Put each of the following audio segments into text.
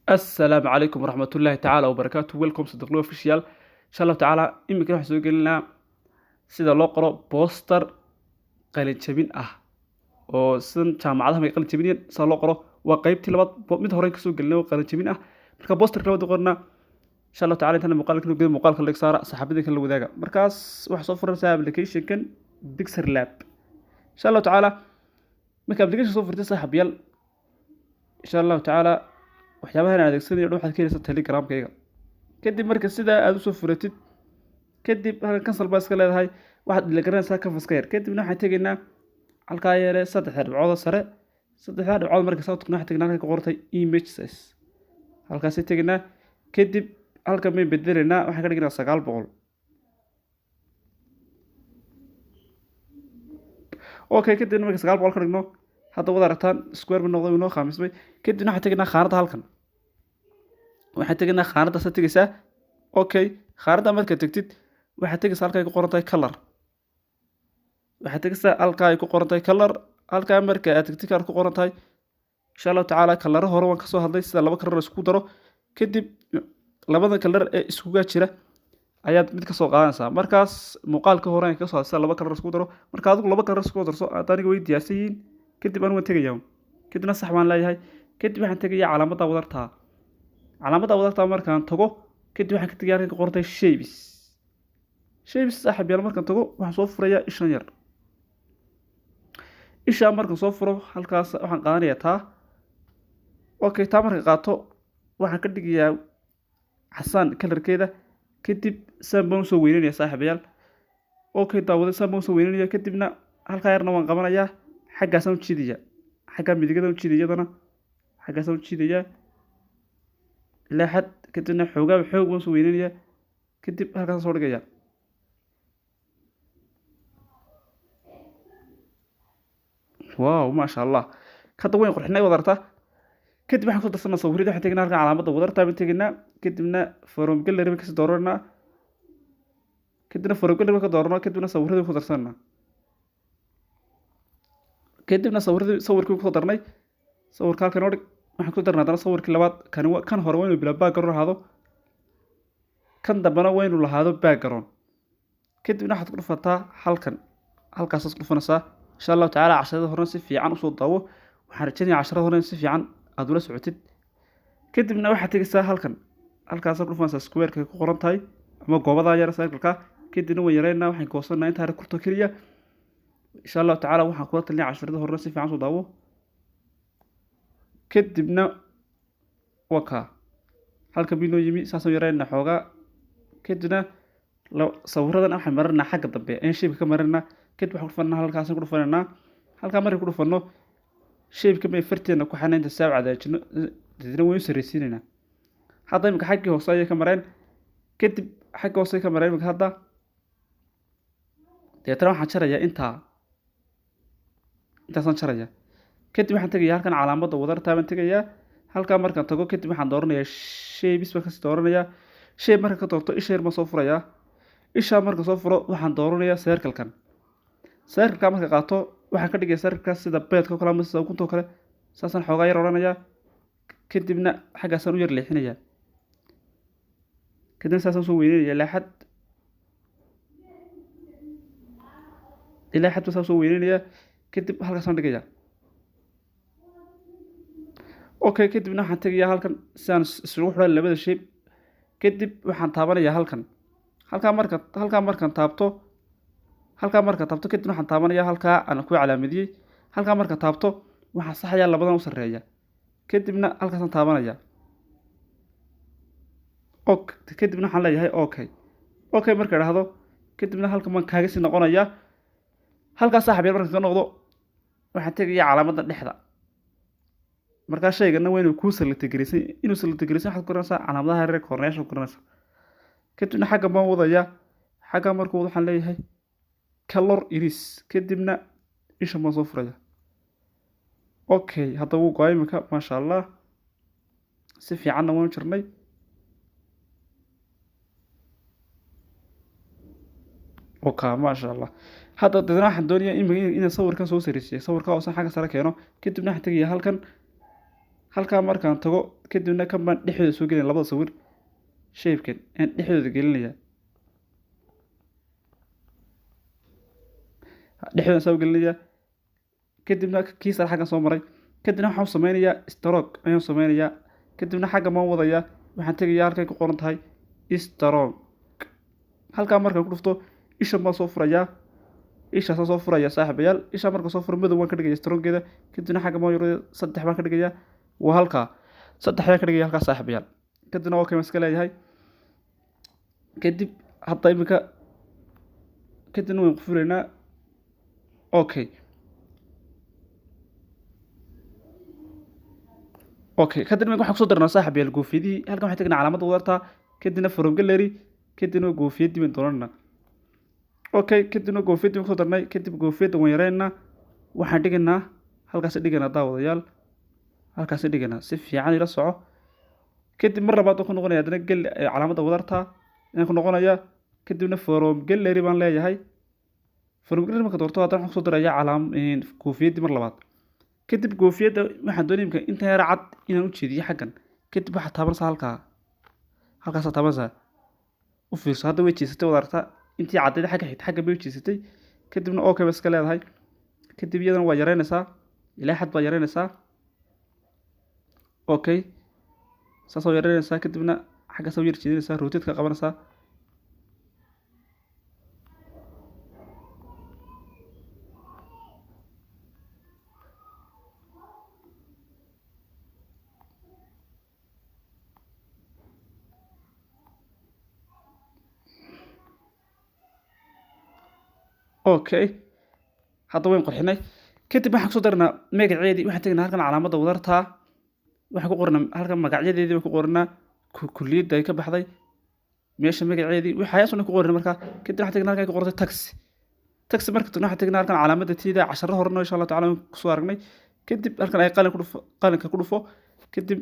السلام عليكم ورحمة الله تعالى وبركاته. ويلكم صدق لو official إن شاء الله تعالى إمكن waxaan soo gelinaa sida loo qoro poster qalin jabin ah oo sidan jaamacadaha ay qalin jabinayaan sida loo qoro waa qaybtii labaad mid hore ka soo gelinay oo qalin jabin ah marka posterka labaad qorna insha Allah ta'ala inta muuqaalka lagu geeyo muuqaalka la saara saxaabada kala wadaaga markaas waxa soo furaysaa application kan Pixar Lab insha Allah ta'ala marka application soo furtay saaxiibayaal insha Allah ta'ala waxyaabaha aan adeegsanayo waxaad ka helaysaa Telegram-kayga kadib marka sida aad u soo furatid kadib halkan cancel baa iska leedahay waxaad dhigaranaysaa canvas-ka yar kadibna waxaan tegaynaa halkaa yare saddex dhibcood sare saddexda dhibcood marka soo tagna waxaan tegaynaa halka qortay image size halkaas tegaynaa kadib halka may bedelanaa waxaan ka dhignaa 900 okay kadib marka 900 ka dhigno hadda wada aragtaan square ma noqday inoo khamismay kadibna waxaan tegaynaa khaanada halkan waxaan tegaynaa khaanada sa tegaysaa okay khaanada marka tagtid waxaad tegaysaa halka ay ku qoran tahay color waxaad tegaysaa halka ay ku qoran tahay color halka marka aad tagtid kar ku qoran tahay insha Allah ta'ala color hore waan ka soo hadlay sida laba color isku daro kadib labada color ee iskuga jira ayaad mid ka soo qaadanaysaa markaas muuqaalka hore aan ka soo hadlay laba color isku daro marka adigu laba color isku darso aniga way diyaarsan yihiin kadib aan waan tegayaa kadibna sax baan leeyahay kadib waxaan tegayaa calaamadda wadarta markaan tago kadib waxaan ka tegayaa halka qortay shapes saaxiibayaal markaan tago waxaan soo furayaa ishan yar isha markaan soo furo halkaas waxaan qaadanayaa taa okay taa markaan qaato waxaan ka dhigayaa xasaan kalarkeeda kadib saan baan soo weynanayaa saaxiibayaal okay daawada saan baan soo weynanayaa kadibna halka yarna waan qabanayaa xaggaas aan jiidaya xagga midigada aan jiidayadana xaggaas aan jiidaya ilaa xad kadibna xoog baan soo weynanayaa kadib halkaas soo dhigaya واو ما شاء الله كذا وين قرحنا وضرته كدب waxaan ku darsanaa sawirada waxaan tegnaa halka calaamadda wadarta baan tegnaa kadibna forum gallery ka doorana kadibna forum gallery ka doorana kadibna sawirada ku darsanaa kadibna sawirkii ku darnay sawirka halkan oo waxaan ku darnaa dana sawirkii labaad kan hore waa inuu bila background lahaado kan dambana waa inuu lahaado background kadibna waxaad ku dhufataa halkaas ku dhufanaysaa إن شاء الله تعالى عشرة هرنا سفي عن أصول ضوء وحرجني عشرة هرنا سفي عن أدولة سعتد كده من واحد تيجي سهل هالكا سكر فانس سكوير كقرنتاي أما قبضة يا رسالة كده نو يرينا وحين كوصلنا أنت هذا كرتو كريه إن شاء الله تعالى وحن قوات اللي عشرة هرنا سفي عن ضوء كده بنا وكا هالكا بينو يمي ساسو يرينا حوجا كده لو صورنا إحنا مرنا حاجة طبيعية إيش شيء كمرنا kadib waxaan ku fanaa halkaas ku dhufanaa halka markii ku dhufano shape-ka may farteena ku xanaynta saacada ajino dadina way sareysiinayna hadda imika xaggi hoose ay ka mareen kadib xaggi hoose ka mareen imika hadda deetana waxaan jarayaa intaasaan jarayaa kadib waxaan tegayaa halkan calaamadda wadarta baan tegayaa halka markaan tago kadib waxaan dooranayaa shapes baan kasii dooranayaa shape markaan ka doorto isha yar ma soo furayaa isha markaan soo furo waxaan dooranayaa circle-kan circle-ka marka qaato waxaan ka dhigay circle-ka sida beedka kala ama sida ukunta kale saasaan xoogaa yar oranayaa kadibna xaggaasaan u yar leexinayaa kadibna saasaan soo weynanayaa ilaa xad baan soo weynanayaa kadib halkaasaan dhigayaa okay kadibna waxaan tegayaa halkan sidaan isugu xidhay labada shape kadib waxaan taabanayaa halkaa markaan taabto kadib waxaan taabanayaa halkaa aan ku calaamadiyey halkaa marka taabto waxaan saxayaa labadan u sarreeya kadibna halkaasaan taabanayaa kadibna waxaan leeyahay okay marka idhaahdo kadibna halkan baan kaaga sii noqonayaa halkaas saaxiibayaal markaan ka noqdo waxaan tegayaa calaamadda dhexda markaa shaygana waa inuu kuu salatagaraysan waxaad garanaysaa calaamadaha yaryar korneyaasha garanaysaa kadibna xaggan baan wadayaa xaggan markuu wado waxaan leeyahay color iris kadibna isha ma soo furaya okay hadda wuu go'ay imika maasha Allah si fiicanna waan jirnay okay maasha Allah hadda dadna waxaan doonayaa in sawirkan soo sareysiyo sawirka oo san xagga sare keeno kadibna waxaan tegayaa halkaa markaan tago kadibna kan baan dhexdooda soo gelinaya labada sawir shapekan aan dhexdooda gelinaya dhexdooda soo gelinaya kadibna kiisa xaggan soo maray kadibna waxaan sameynayaa stroke ayaan sameynayaa kadibna xagga maan wadaya waxaan tegayaa halkay ku qoran tahay stroke halkaa markaan ku dhufto isha baan soo furayaa ishaasaan soo furaya saaxiibayaal isha marka soo furo madow waan ka dhigaya strokeeda kadibna xagga maan yaro 3 baan ka dhigayaa waa halkaa 3 ayaan ka dhigaya halkaa saaxiibayaal kadibna okay ma iska leeyahay kadib hadda imika kadibna waan ku furaynaa okay kadibna waxaan kusoo darnaa saaxiibayaal koofiyadii halkan waxaan tegnaa calaamadda wadarta kadibna from gallery kadibna koofiyadii baan dooranaa kadibna koofiyadii baan kusoo darnay kadib koofiyadda waan yareynaa waxaan dhiganaa halkaas dhiganaa daawadayaal halkaas dhiganaa si fiican ila soco kadib mar labaad ku noqonaya hadana calaamadda wadarta inaan ku noqonaya kadibna from gallery baan leeyahay from gallery marka doorto hadana waxaan kusoo darayaa koofiyadii mar labaad kadib koofiyadda waxaan doonaya imka inta yar cad inaan u jeediyo xaggan kadib waxaad taabanaysaa halkaas taabanaysaa u fiirso hadda way jeesatay wadarta intii caddeed xagga xigta xagga bay u jeesatay kadibna okay ba iska leedahay kadib iyadana waa yareynaysaa ilaa xad baa yareynaysaa saas oo yareynaysaa kadibna xagga soo yar jeedinaysaa rotate ka qabanaysaa hadda wayn qurxinay kadib waxaan kusoo darnaa magaceedii waxaan tegnaa halkan calaamadda wadarta waxaan ku qornaa halkan magacyadeedii waan ku qornaa kulliyadda ay ka baxday meesha magaceedii waxaasuna ku qornaa markaa kadib waxaan tegnaa halkan ku qortay taxi marka tagna waxaan tegnaa halkan calaamadda tiida casharro horena insha Allah tacaala kusoo aragnay kadib halkan ay qalinka ku dhufo kadib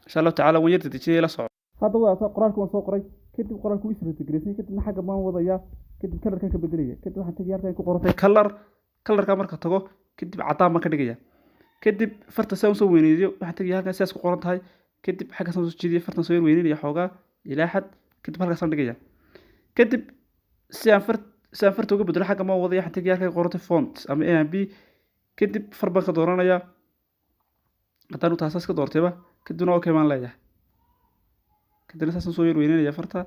insha Allah tacaala waan yar dedejinay la soco hadda waa qoraalka waan soo qoray kadib qoraalku wuu isreetigreysay kadibna xagga baan wadayaa kadib kalarkan ka bedelaya kadib waxaan tegayaa halkan ku qortay kalarka marka tago kadib cadaan baan ka dhigaya kadib farta saan soo weyneeyo waxaan tegayaa halkan sidaas ku qoran tahay kadib xagga saan soo jeediyo fartan soo weyneynaya xoogaa ilaa xad kadib halkaas aan dhigaya kadib si aan farta uga bedelo xagga ma wadaya waxaan tegayaa halkan ku qortay font ama A&B kadib far baan ka dooranaya haddaan taasaas ka doortayba kadibna okay baan leeyahay kadibna saasaan soo yar weyneynaya farta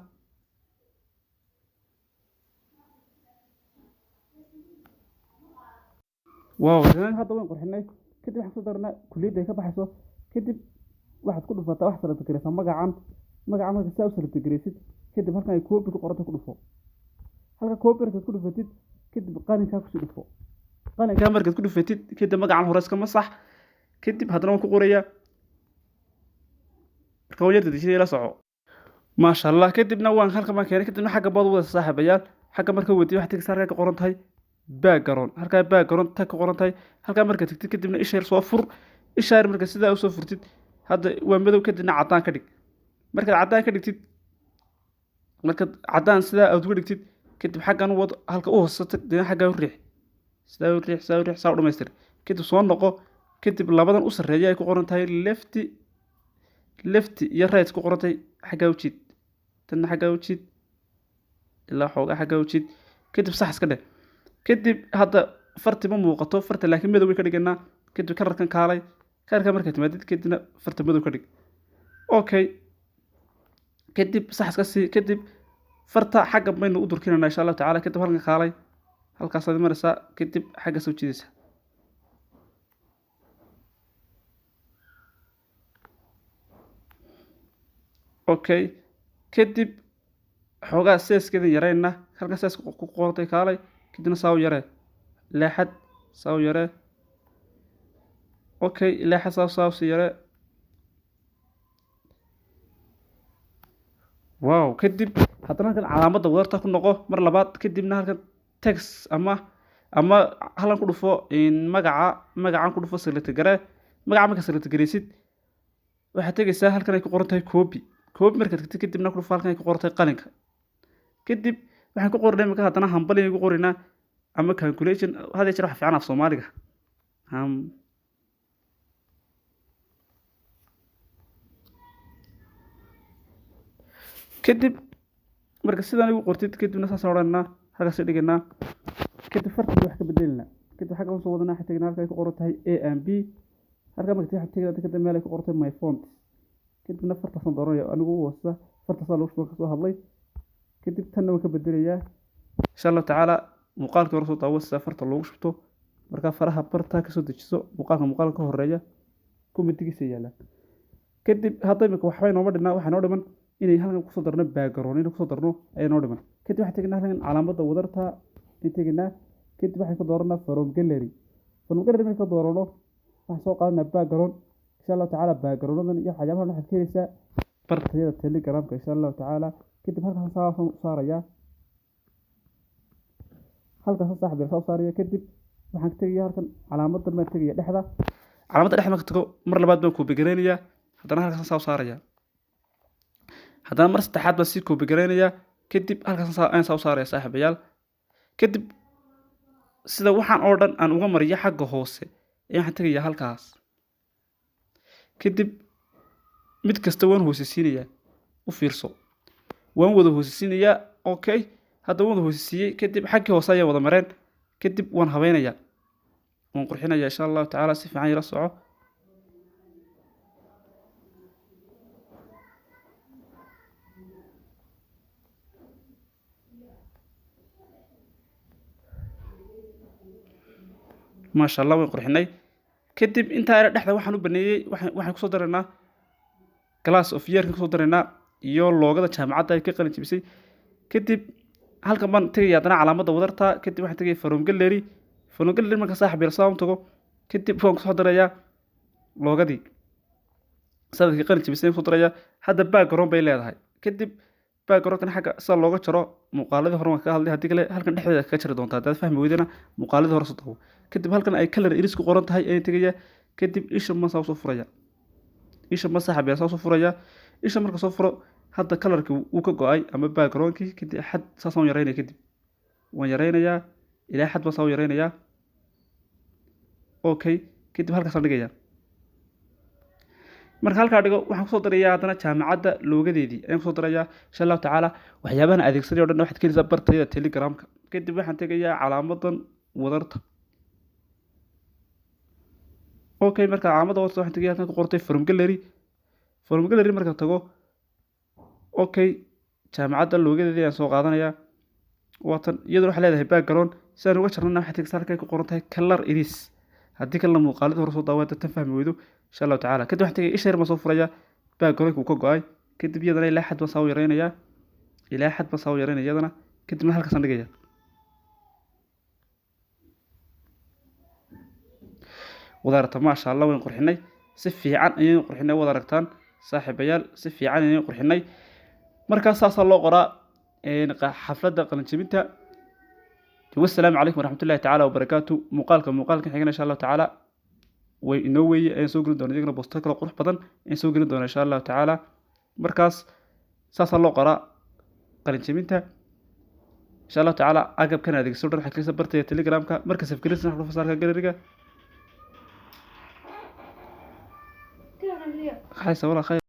hadda waan qurxinay kadib waxaan soo darnaa kulliyadda ay ka baxayso kadib waxaad ku dhufataa wax select gareysaa magacan marka sidaa u select gareysid kadib halkan ay copy ku qoranta ku dhufo halka copy markaad ku dhufatid kadib qalinkaa kusii dhufo qalinkaa markaad ku dhufatid kadib magacan hore iska masax kadib haddana waan ku qorayaa marka waan yar dedejinaya la soco maasha Allah kadibna waan halkan baan keenay kadibna xagga baad wada saaxiibayaal xagga marka wadiyo waxaad tegaysaa halka ka qoran tahay background halkaa background tag ka qoran tahay halkaa markaad tagtid kadibna isha yar soo fur isha yar marka sidaa u soo furtid hadda waa madow kadibna cadaan ka dhig markaad cadaan ka dhigtid markaad cadaan sidaa aad uga dhigtid kadib xaggan wad halka u hoosata dina xaggaa u riix sidaa u dhamaystir kadib soo noqo kadib labadan u sarreeya ay ku qoran tahay lefty iyo right ku qoran tahay xaggaa u jiid tanna xaggaa u jiid ilaa xoogaa xaggaa u jiid kadib sax iska dheh kadib hadda farti ma muuqato farta laakiin madow way ka dhiganaa kadib kalarkan kalarka markaad timaadid kadibna farta madow ka dhig kadib sax iska sii kadib farta xagga baynu u durkinanaa insha Allah tacaala kadib halkan kaalay halkaasaad maraysaa kadib xagga soo jiidaysaa kadib xoogaa seeskeeda yareyna halkan sees ku qortay kaalay kadibna saa u yaree leexad saa u yaree leexad saa u sii yaree kadib haddana halkan calaamadda wadarta ku noqo mar labaad kadibna halkan text ama halkan ku dhufo magacan ku dhufo select garee magaca marka select gareysid waxaad tegaysaa halkan ay ku qoran tahay copy markaad tagtid kadibna ku dhufo halkan ay ku qoran tahay qalinka kadib waxaan ku qornay marka haddana hambalin ku qorinaa ama calculation hada jeer wax fiican af Soomaaliga kadib marka sidaan igu qortid kadibna saas odhanaa halkaas dhiganaa kadib farqi wax ka bedelina kadib xagga soo wadanaa xigta halka ay ku qoran tahay A and B halka markii xigta kadib meel ay ku qortay my font kadibna fartasan dooranaya anigu wasa fartasan loo soo hadlay kadib tan waan ka bedelayaa insha Allah taala muuqaalka hore soo daawasa farta loogu shubto marka faraha barta ka soo dejiso muuqaalka horeeya commentigiisa yaala kadib hadda imika waxbay nooma dhinaa waxaa noo dhiman inay halkan kusoo darno background inay kusoo darno ayaa noo dhiman kadib waxaan tegnaa halkan calaamadda wadarta in tegnaa kadib waxaan ka dooranaa from gallery markaan ka doorano waxaan soo qaadanaa background insha Allah taala backgroundan iyo waxyaabahan waxaad ka helaysaa bartayada telegramka insha Allah taala kadib halkan saaraya halkaas saaxiib soo saaraya kadib waxaan tegayaa halkan calaamadda ma tegaya dhexda calaamadda dhexda marka tago mar labaad baan koobi gareynayaa haddana halkaas soo saaraya haddana mar saddexaad baan sii koobi gareynayaa kadib halkaas aan soo saaraya saaxiibayaal kadib sida waxaan oo dhan aan uga mariyo xagga hoose ee waxaan tegayaa halkaas kadib mid kasta waan hoosisiinayaa u fiirso waan wada hoosisiinayaa okay hadda waan wada hoosisiiyey kadib xaggii hoose ayaan wada mareen kadib waan habeynayaa waan qurxinayaa insha Allah taala si fiican ila soco ما شاء الله وقرحناي كدب انت dhexda waxaan u baneeyay waxaan ku soo dareynaa class of year ku soo dareynaa iyo loogada jaamacadda ay ka qalin jibisay kadib halkan baan tagay haddana calaamadda wadarta kadib waxaan tagay from gallery marka saaxiib yarsaam tago kadib waan ku soo dareeyaa loogadii saddex qalin jibisay ku soo dareeyaa hadda background bay leedahay kadib background-kan xagga sida looga jaro muuqaaladii hore waan ka hadlay haddii kale halkan dhexdeeda ka jari doontaa hadaad fahmi weydana muuqaaladii hore soo dawo kadib halkan ay color iris ku qoran tahay ayaan tegayaa kadib isha ma soo furaya isha ma saaxiib yaa soo furaya isha marka soo furo hadda colorkii uu ka go'ay ama background-kii kadib xad saas aan yareynaya kadib waan yareynayaa ilaa xad baan soo yareynayaa okay kadib halkaas aan dhigayaa marka halka dhigo waxaan ku soo darayaa haddana jaamacadda loogadeedii ayaan ku soo darayaa insha Allah taala waxyaabahan adeegsaday oo dhan waxaad ka helaysaa bartayda telegramka kadib waxaan tegayaa calaamadan wadarta okay marka calaamada wadarta waxaan tegayaa halkan ku qortay from gallery marka tago okay jaamacadda loogadeedii aan soo qaadanayaa waatan iyadoo waxa leedahay background sidaan uga jarnana waxaad tegaysaa halkan ku qoran tahay color iris haddii kale muuqaalada hore soo daawada tan fahmi weydo insha Allah taala kadib waxaan tagay isha yar ma soo furaya background-ku ka go'ay kadib iyadana ilaa xad baan soo yareynayaa iyadana kadibna halkaas aan dhigayaa wadarta ma sha Allah waan qurxinay si fiican ayaan qurxinay wada aragtaan saaxiibayaal si fiican ayaan qurxinay markaas saas loo qoraa xafladda qalin jabinta والسلام عليكم ورحمة الله تعالى وبركاته مقالك حقنا إن شاء الله تعالى وإنوي إن سوق لنا دون بوستك لقرح بدن إن سوق لنا إن شاء الله تعالى مركز ساس الله قراء قرن شمينته إن شاء الله تعالى عقب كان هذه الصورة حكي سبرت تليجرام مركز في كريس نحن فصار كجريرة خايس ولا خايس